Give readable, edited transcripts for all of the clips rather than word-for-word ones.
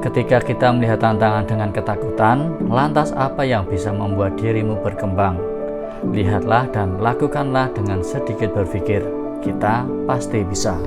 Ketika kita melihat tantangan dengan ketakutan, lantas apa yang bisa membuat dirimu berkembang? Lihatlah dan lakukanlah dengan sedikit berpikir. Kita pasti bisa.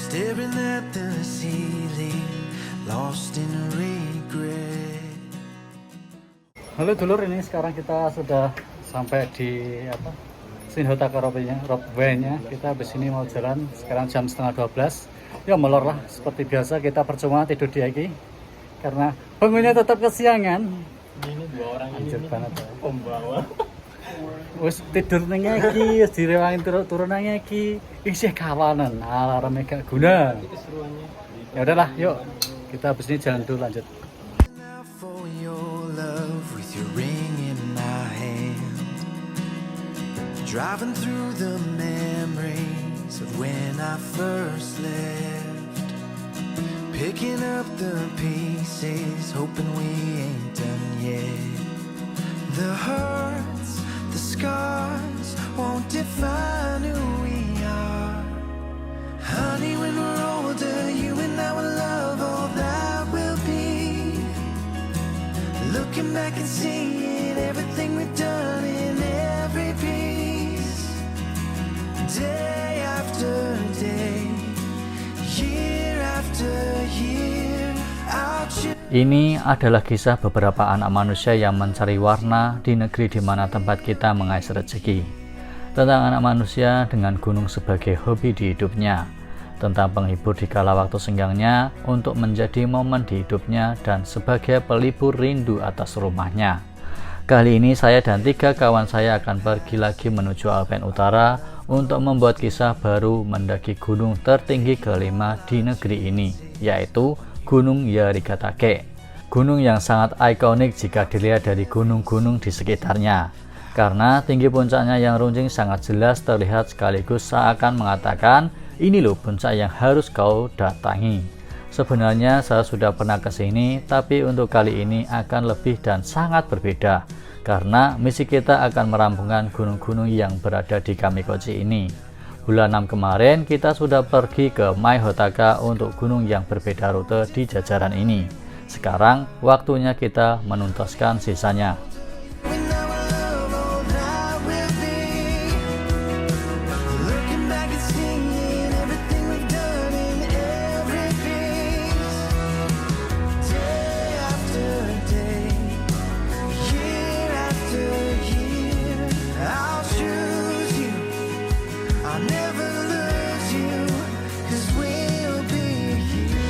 Staring at the ceiling, lost in regret. Halo dulur, ini sekarang kita sudah sampai di Shinhotaka Roadway-nya. Kita habis ini mau jalan, sekarang jam setengah 12. Ya molor lah, seperti biasa kita percuma tidur di Aki karena bangunnya tetap kesiangan. Ini dua orang ini Banget ya. pembawa. Wis tidur nang iki, wis direwangin turun nang iki, isih kawanan, alarm gak guna. Itu seruannya. Ya udahlah, yuk kita habis ini jalan dulu lanjut. Now for your love with your ring in my hand, driving through the memories of when I first left, picking up the pieces, hoping we ain't done yet. The hurts, the scars won't define who we are. Honey, when we're older, you and I will love all that will be. Looking back and seeing everything we've done in every piece. Day after day, year after year, I'll choose. Ini adalah kisah beberapa anak manusia yang mencari warna di negeri di mana tempat kita mengais rezeki. Tentang anak manusia dengan gunung sebagai hobi di hidupnya. Tentang penghibur di kala waktu senggangnya untuk menjadi momen di hidupnya dan sebagai pelipur rindu atas rumahnya. Kali ini saya dan 3 kawan saya akan pergi lagi menuju Alpen Utara untuk membuat kisah baru mendaki gunung tertinggi kelima di negeri ini, yaitu Gunung Yarigatake, gunung yang sangat ikonik jika dilihat dari gunung-gunung di sekitarnya. Karena tinggi puncaknya yang runcing sangat jelas terlihat sekaligus seakan mengatakan, ini loh puncak yang harus kau datangi. Sebenarnya saya sudah pernah ke sini, tapi untuk kali ini akan lebih dan sangat berbeda. Karena misi kita akan merampungkan gunung-gunung yang berada di Kamikoji ini. Bulan 6 kemarin kita sudah pergi ke Maihotaka untuk gunung yang berbeda rute di jajaran ini. Sekarang waktunya kita menuntaskan sisanya. When I will love all that will be. Looking back and seeing everything we've done in every piece. Day after day, year after year, I'll choose you. I'll never lose you, 'cause we'll be here.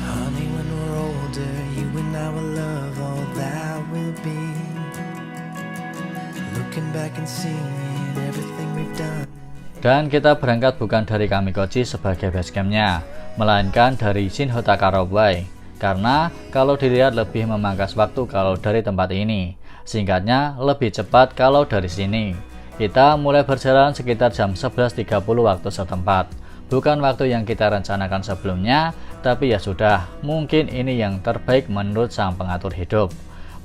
Honey, when we're older, you and I will love all that will be. Looking back and seeing everything we've done. Dan kita berangkat bukan dari Kamikoji sebagai basecampnya, melainkan dari Shinhotaka Roadway. Karena kalau dilihat lebih memangkas waktu kalau dari tempat ini. Singkatnya lebih cepat kalau dari sini. Kita mulai berjalan sekitar jam 11.30 waktu setempat. Bukan waktu yang kita rencanakan sebelumnya, tapi ya sudah, mungkin ini yang terbaik menurut sang pengatur hidup.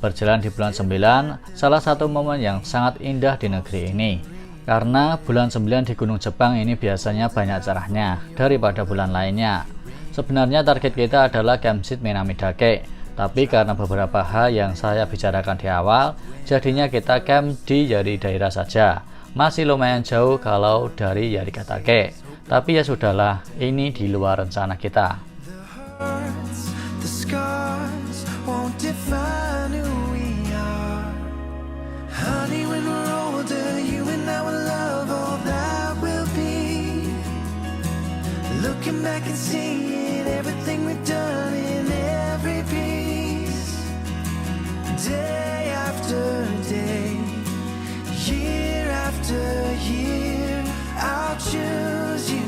Berjalan di bulan 9, salah satu momen yang sangat indah di negeri ini. Karena bulan 9 di Gunung Jepang ini biasanya banyak cerahnya daripada bulan lainnya. Sebenarnya target kita adalah campsite Minamidake, tapi karena beberapa hal yang saya bicarakan di awal, jadinya kita camp di daerah saja. Masih lumayan jauh kalau dari Yarigatake, tapi ya sudahlah, ini di luar rencana kita. The scars won't define Looking back and seeing everything we've done in every piece, day after day, year after year. I'll choose you,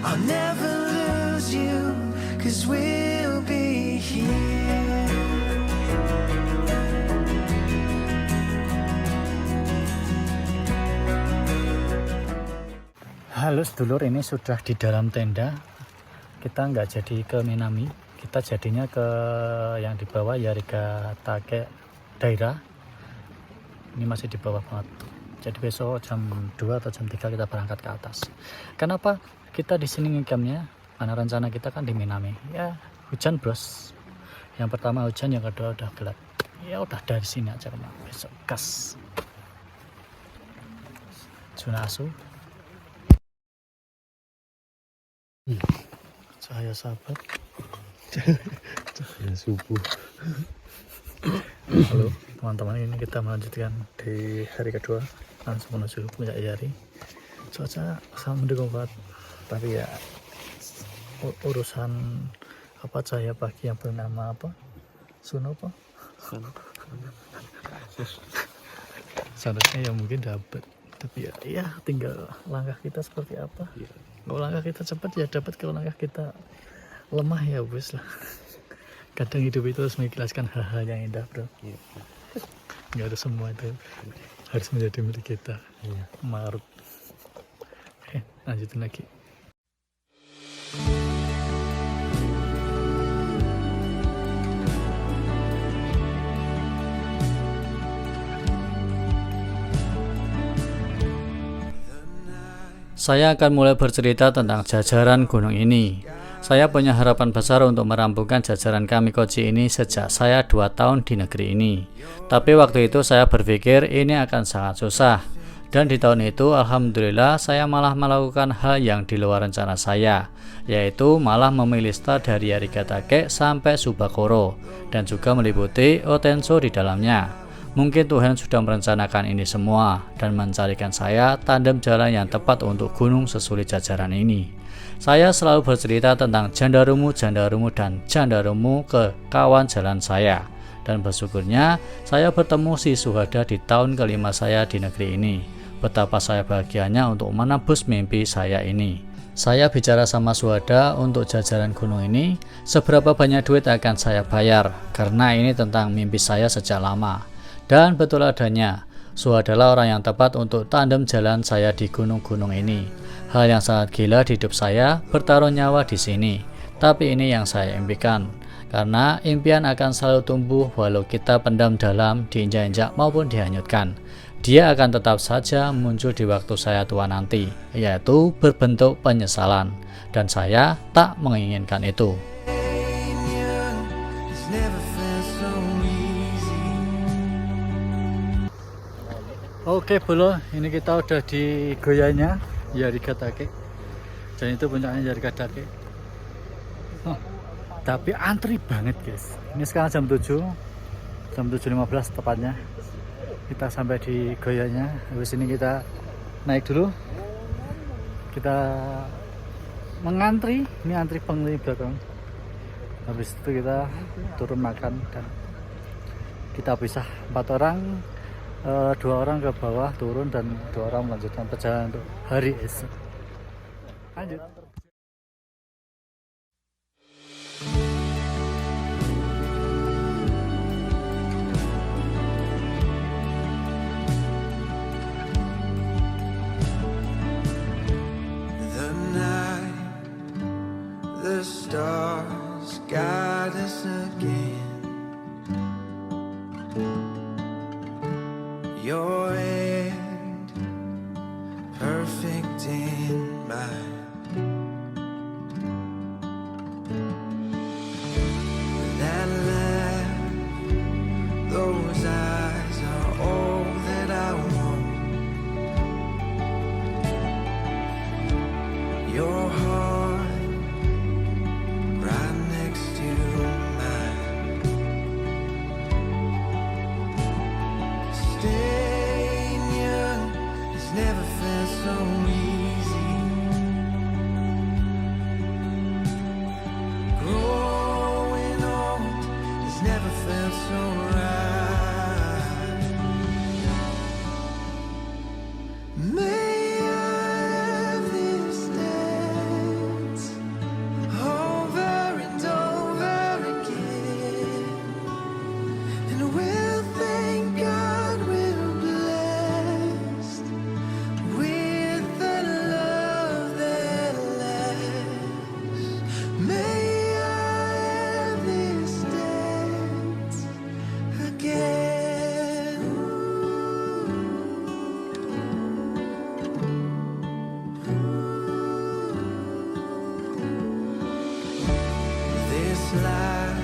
I'll never lose you, 'cause we'll be here. Halo sedulur, ini sudah di dalam tenda. Kita nggak jadi ke Minami, kita jadinya ke yang di bawah Yarigatake daerah. Ini masih di bawah banget. Jadi besok jam 2 atau jam 3 kita berangkat ke atas. Kenapa kita di sini ngecampnya? Karena rencana kita kan di Minami. Ya hujan bros. Yang pertama hujan, yang kedua udah gelap. Ya udah dari sini aja kemana. Besok gas. Junasu. Cahaya sahabat. Cahaya subuh. Halo teman-teman, ini kita melanjutkan di hari kedua langsung menuju puncak Yari. Cuaca sangat mendukung banget, tapi ya urusan apa cahaya pagi yang bernama apa Sunopo seharusnya ya mungkin dapat, tapi ya tinggal langkah kita seperti apa. Kalau langkah kita cepat ya dapat, kalau langkah kita lemah ya wes lah. Kadang hidup itu harus mengikhlaskan hal-hal yang indah bro. Nggak ada semua itu harus menjadi milik kita. Marut. Oke, lanjutin lagi. Saya akan mulai bercerita tentang jajaran gunung ini. Saya punya harapan besar untuk merampungkan jajaran Kamikoji ini sejak saya 2 tahun di negeri ini. Tapi waktu itu saya berpikir ini akan sangat susah. Dan di tahun itu alhamdulillah saya malah melakukan hal yang di luar rencana saya, yaitu malah memilih start dari Yarigatake sampai Subakoro dan juga meliputi Otenso di dalamnya. Mungkin Tuhan sudah merencanakan ini semua dan mencarikan saya tandem jalan yang tepat untuk gunung sesulit jajaran ini. Saya selalu bercerita tentang jandarumu dan jandarumu ke kawan jalan saya. Dan bersyukurnya saya bertemu si Suhada di tahun kelima saya di negeri ini. Betapa saya bahagianya untuk menebus mimpi saya ini. Saya bicara sama Suhada untuk jajaran gunung ini, seberapa banyak duit akan saya bayar, karena ini tentang mimpi saya sejak lama. Dan betul adanya, Su adalah orang yang tepat untuk tandem jalan saya di gunung-gunung ini. Hal yang sangat gila di hidup saya, bertaruh nyawa di sini. Tapi ini yang saya impikan, karena impian akan selalu tumbuh walau kita pendam dalam, diinjak-injak maupun dihanyutkan. Dia akan tetap saja muncul di waktu saya tua nanti, yaitu berbentuk penyesalan. Dan saya tak menginginkan itu. Oke bro, ini kita udah di goyanya Yarigatake. Dan itu puncaknya Yarigatake. Tapi antri banget guys. Ini sekarang jam 7, jam 7.15 tepatnya. Kita sampai di goyanya. Habis ini kita naik dulu. Kita mengantri. Ini antri penghuni belakang. Habis itu kita turun makan dan kita pisah 4 orang. 2 orang ke bawah turun dan 2 orang melanjutkan perjalanan untuk hari esok. Lanjut. The night, the stars guide us again. Your end, perfect in mine. That laugh, those eyes are all that I want. Your heart, right next to mine. Stay life,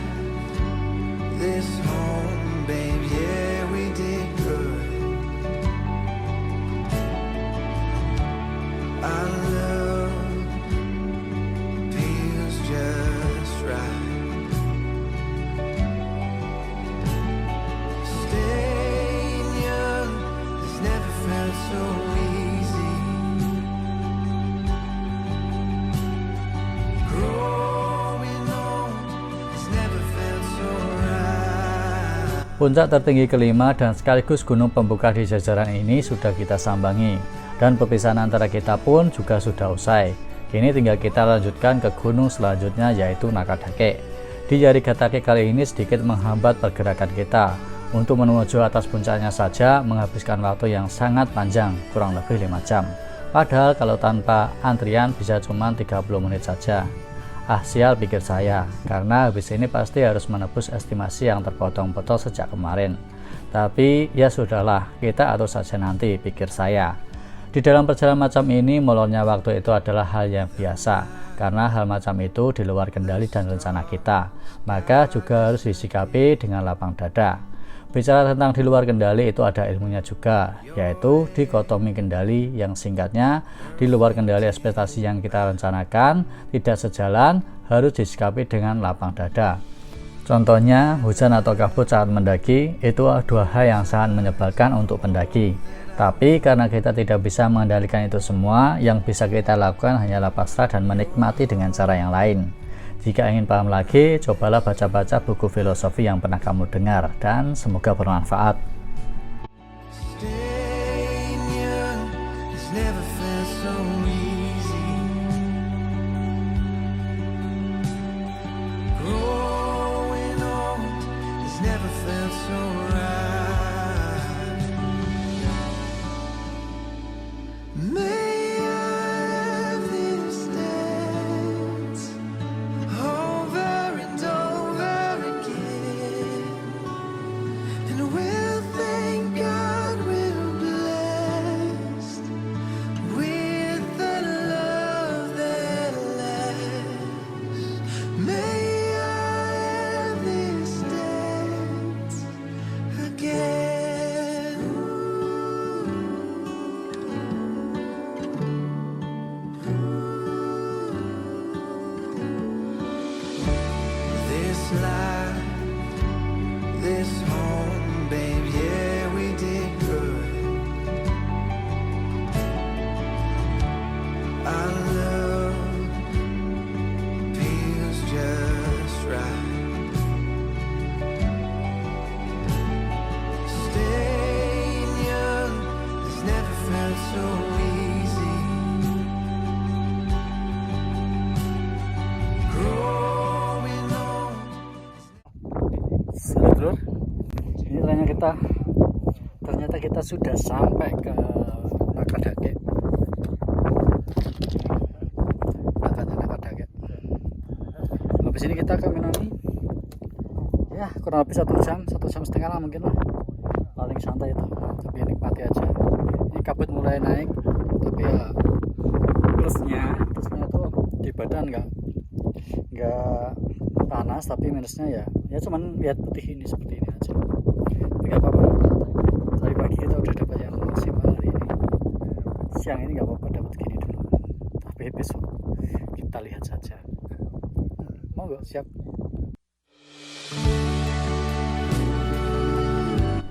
this home, babe, yeah, we did good. Our love feels just right. Staying young has never felt so easy. Growing old has never felt so right. Puncak tertinggi kelima dan sekaligus gunung pembuka di jajaran ini sudah kita sambangi, dan perpisahan antara kita pun juga sudah usai. Kini tinggal kita lanjutkan ke gunung selanjutnya, yaitu Nakadake. Di Yarigatake kali ini sedikit menghambat pergerakan kita. Untuk menuju atas puncaknya saja menghabiskan waktu yang sangat panjang, kurang lebih 5 jam. Padahal kalau tanpa antrian bisa cuma 30 menit saja. Ah sial, pikir saya, karena habis ini pasti harus menebus estimasi yang terpotong-potong sejak kemarin. Tapi ya sudahlah, kita atur saja nanti, pikir saya. Di dalam perjalanan macam ini, molornya waktu itu adalah hal yang biasa, karena hal macam itu di luar kendali dan rencana kita, maka juga harus disikapi dengan lapang dada. Bicara tentang di luar kendali, itu ada ilmunya juga, yaitu dikotomi kendali, yang singkatnya di luar kendali ekspektasi yang kita rencanakan tidak sejalan, harus disikapi dengan lapang dada. Contohnya hujan atau kabut saat mendaki, itu dua hal yang sangat menyebalkan untuk pendaki. Tapi karena kita tidak bisa mengendalikan itu semua, yang bisa kita lakukan hanyalah pasrah dan menikmati dengan cara yang lain. Jika ingin paham lagi, cobalah baca-baca buku filosofi yang pernah kamu dengar, dan semoga bermanfaat. Staying young has never felt so easy. Growing old has never felt so right. May I have this dance over and over again, and we'll thank God we're blessed with the love that lasts. May I have this dance again. This life, this home, babe, yeah, we did good. Our love feels just right. Staying young has never felt so easy. Growing old. Sedulur, ini ternyata kita sudah sampai ke Nakadake. Habis ini kita ke Minami. Ya kurang lebih 1 jam setengah lah mungkin lah. Paling santai itu, tapi nikmati aja. Ini kabut mulai naik, tapi ya plusnya itu di badan nggak panas, tapi minusnya ya cuman lihat putih ini seperti ini aja. Tapi nggak apa-apa, tadi pagi kita udah dapat yang maksimal hari ini. Siang ini nggak apa-apa dapat gini dulu, tapi besok kita lihat saja. Mau nggak? Siap.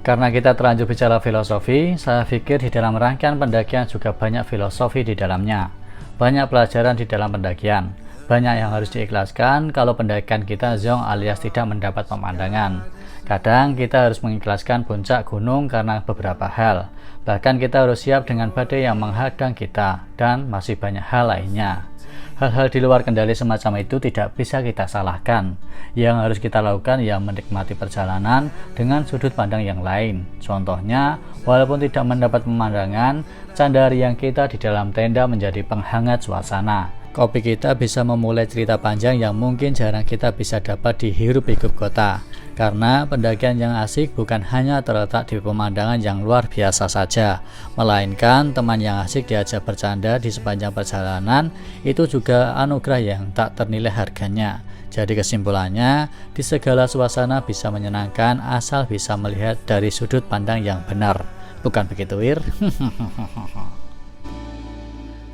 Karena kita terlanjur bicara filosofi, saya pikir di dalam rangkaian pendakian juga banyak filosofi di dalamnya. Banyak pelajaran di dalam pendakian. Banyak yang harus diikhlaskan kalau pendakian kita zong alias tidak mendapat pemandangan. Kadang kita harus mengikhlaskan puncak gunung karena beberapa hal. Bahkan kita harus siap dengan badai yang menghadang kita, dan masih banyak hal lainnya. Hal-hal di luar kendali semacam itu tidak bisa kita salahkan. Yang harus kita lakukan ya menikmati perjalanan dengan sudut pandang yang lain. Contohnya, walaupun tidak mendapat pemandangan, candarian kita di dalam tenda menjadi penghangat suasana. Kopi kita bisa memulai cerita panjang yang mungkin jarang kita bisa dapat di hiruk-pikuk kota. Karena pendakian yang asik bukan hanya terletak di pemandangan yang luar biasa saja, melainkan teman yang asik diajak bercanda di sepanjang perjalanan itu juga anugerah yang tak ternilai harganya. Jadi kesimpulannya, di segala suasana bisa menyenangkan asal bisa melihat dari sudut pandang yang benar. Bukan begitu, Wir?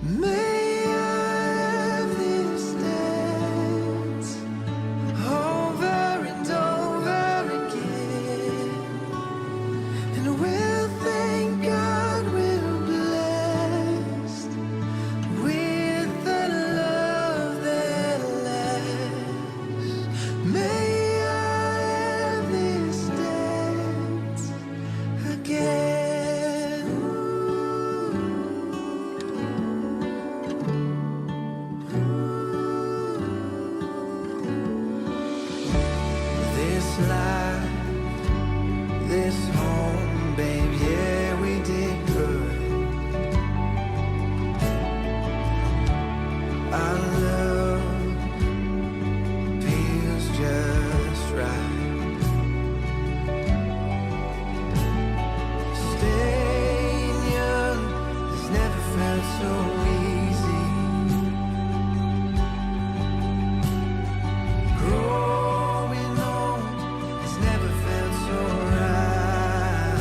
May I have this dance over and over again, and we'll thank God we're blessed with the love that lasts. May I have this dance again. This life, this home, babe, yeah, we did good. Our love feels just right. Staying young has never felt so easy. Growing old has never felt so right.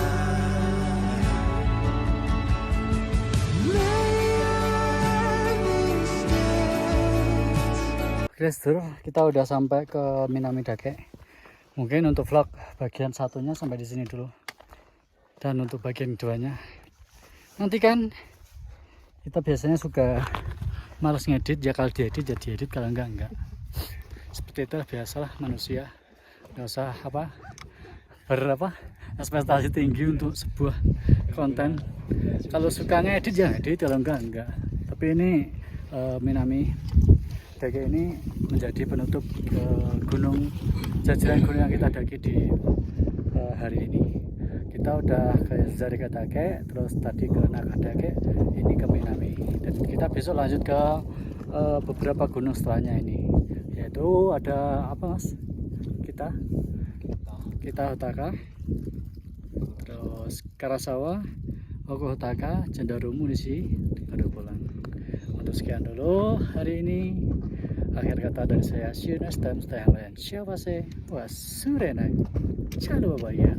May I this dance? Oke sedulur, kita udah sampai ke Minami Dake. Mungkin untuk vlog bagian satunya sampai di sini dulu. Dan untuk bagian keduanya, nanti kan kita biasanya suka males ngedit, ya kalau diedit ya diedit, kalau enggak. Seperti itu biasalah manusia. Nggak usah ekspektasi tinggi untuk sebuah konten. Kalau suka ngedit ya ngedit, kalau enggak. Tapi ini Minami Dake ini menjadi penutup gunung, jajaran gunung yang kita daki di hari ini. Kita udah ke Zarikadake, terus tadi ke Nakadake, ini ke Minami. Dan kita besok lanjut ke beberapa gunung setelahnya ini. Yaitu ada apa mas? Kita Hotaka, terus Karasawa, Okohotaka, Cendarumu Nishi, Padobolang. Untuk sekian dulu hari ini. Akhir kata dari saya, see you next time, stay yang lain. Siapa sih? Wasurenai. Ciao, bye-bye ya.